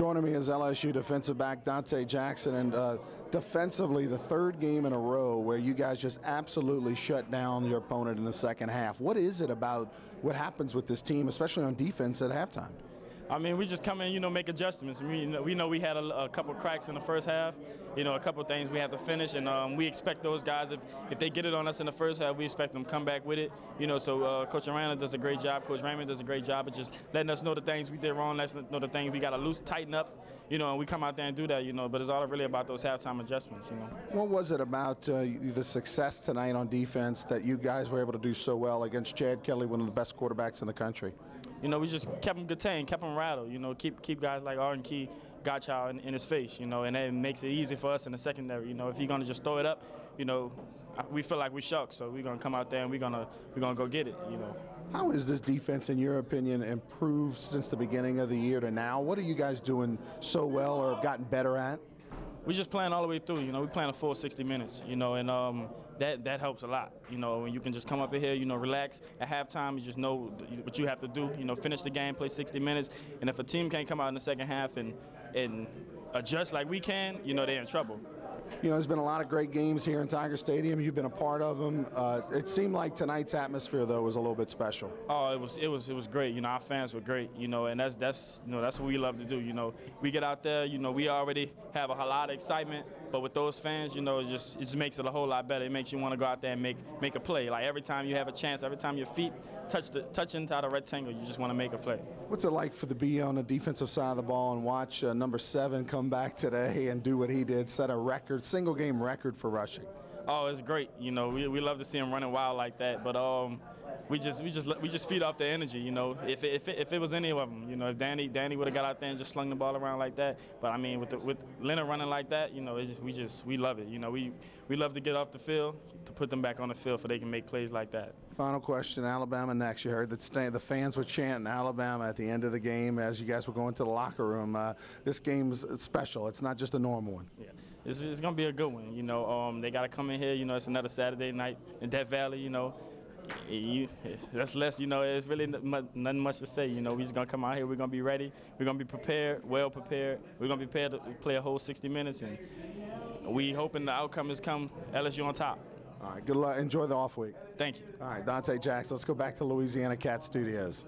Joining me is LSU defensive back Donte Jackson, and defensively, the third game in a row where you guys just absolutely shut down your opponent in the second half. What is it about what happens with this team, especially on defense at halftime? I mean, we just come in, make adjustments. We know we had a couple cracks in the first half, a couple things we had to finish, and we expect those guys, if they get it on us in the first half, we expect them to come back with it. So Coach Aranda does a great job, Coach Raymond does a great job of just letting us know the things we did wrong, letting us know the things we got to tighten up, and we come out there and do that, but it's all really about those halftime adjustments, What was it about the success tonight on defense that you guys were able to do so well against Chad Kelly, one of the best quarterbacks in the country? We just kept them contained, kept them rattled, keep guys like Arden Key, Godchild in his face, and that makes it easy for us in the secondary. If you're going to just throw it up, we feel like we shuck, so we're going to come out there and we're gonna go get it, How has this defense, in your opinion, improved since the beginning of the year to now? What are you guys doing so well or have gotten better at? We're just playing all the way through. We're playing a full 60 minutes, and that helps a lot. When you can just come up in here, relax. At halftime, you just know what you have to do. Finish the game, play 60 minutes, and if a team can't come out in the second half and adjust like we can, they're in trouble. There's been a lot of great games here in Tiger Stadium. You've been a part of them. It seemed like tonight's atmosphere, though, was a little bit special. Oh, it was great. Our fans were great. And that's what we love to do. We get out there. We already have a lot of excitement, but with those fans, it just makes it a whole lot better. It makes you want to go out there and make a play. Like every time you have a chance, every time your feet touch into the rectangle, you just want to make a play. What's it like to be on the defensive side of the ball and watch number 7 come back today and do what he did, set a record, single game record for rushing? Oh, it's great. We love to see him running wild like that. But we just feed off the energy. If it was any of them, if Danny would have got out there and just slung the ball around like that. But I mean, with Leonard running like that, we love it. We love to get off the field to put them back on the field so they can make plays like that. Final question: Alabama next. You heard that the fans were chanting Alabama at the end of the game as you guys were going to the locker room. This game's special. It's not just a normal one. Yeah. It's going to be a good one. They got to come in here. It's another Saturday night in Death Valley. That's less. It's really nothing much to say. We just going to come out here. We're going to be ready. We're going to be prepared, well prepared. We're going to be prepared to play a whole 60 minutes, and we hoping the outcome is come LSU on top. All right. Good luck. Enjoy the off week. Thank you. All right, Donte Jackson. Let's go back to Louisiana Cat Studios.